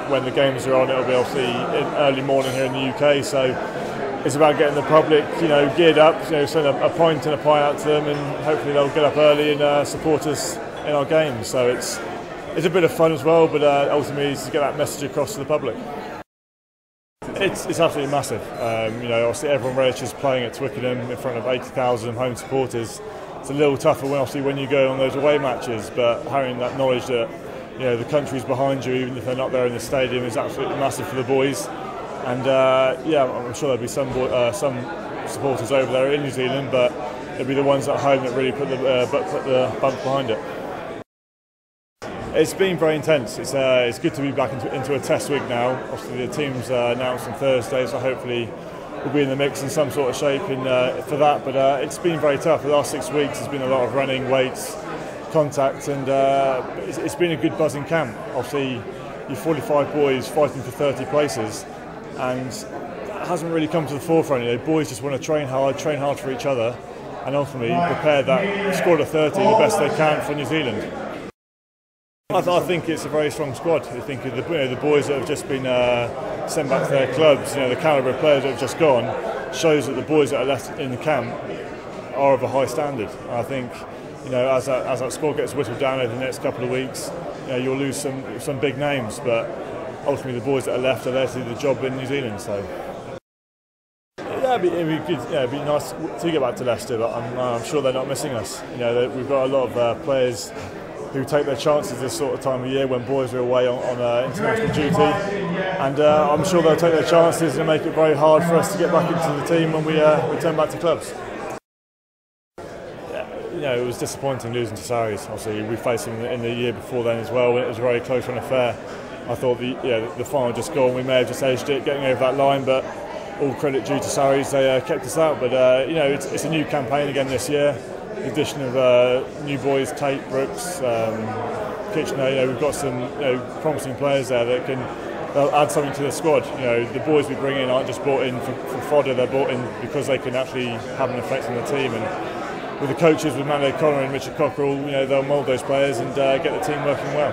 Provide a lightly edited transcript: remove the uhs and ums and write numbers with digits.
when the games are on, it'll be obviously in early morning here in the UK. So it's about getting the public, geared up. Send a pint and a pie out to them, and hopefully they'll get up early and support us in our games. So it's a bit of fun as well, but ultimately it's to get that message across to the public. It's absolutely massive. Obviously everyone relishes playing at Twickenham in front of 80,000 home supporters. It's a little tougher when you go on those away matches, but having that knowledge that the country's behind you, even if they're not there in the stadium, is absolutely massive for the boys. And I'm sure there'll be some supporters over there in New Zealand, but it'll be the ones at home that really put the bump behind it. It's been very intense. It's good to be back into a test week now. Obviously the team's announced on Thursday, so hopefully we'll be in the mix in some sort of shape for that. But it's been very tough. The last 6 weeks has been a lot of running, weights, contact, and it's been a good buzzing camp. Obviously you're 45 boys fighting for 30 places, and it hasn't really come to the forefront. Boys just want to train hard for each other, and ultimately prepare that squad of 30 the best they can for New Zealand. I think it's a very strong squad. I think the boys that have just been sent back to their clubs, the calibre of players that have just gone, shows that the boys that are left in the camp are of a high standard. And I think, as that squad gets whittled down over the next couple of weeks, you'll lose some big names, but ultimately the boys that are left are there to do the job in New Zealand. So it'd be good. It'd be nice to get back to Leicester, but I'm sure they're not missing us. We've got a lot of players who take their chances this sort of time of year when boys are away on international duty, and I'm sure they'll take their chances and make it very hard for us to get back into the team when we return back to clubs. It was disappointing losing to Sarries. Obviously we faced them in the year before then as well, when it was a very close run affair. I thought the final just gone, we may have just edged it getting over that line, but all credit due to Sarries, they kept us out. But it's a new campaign again this year. The addition of new boys, Tate, Brooks, Kitchener. We've got some promising players there that they'll add something to the squad. The boys we bring in aren't just brought in for fodder; they're brought in because they can actually have an effect on the team. And with the coaches, with Manny O'Connor and Richard Cockerell, they'll mould those players and get the team working well.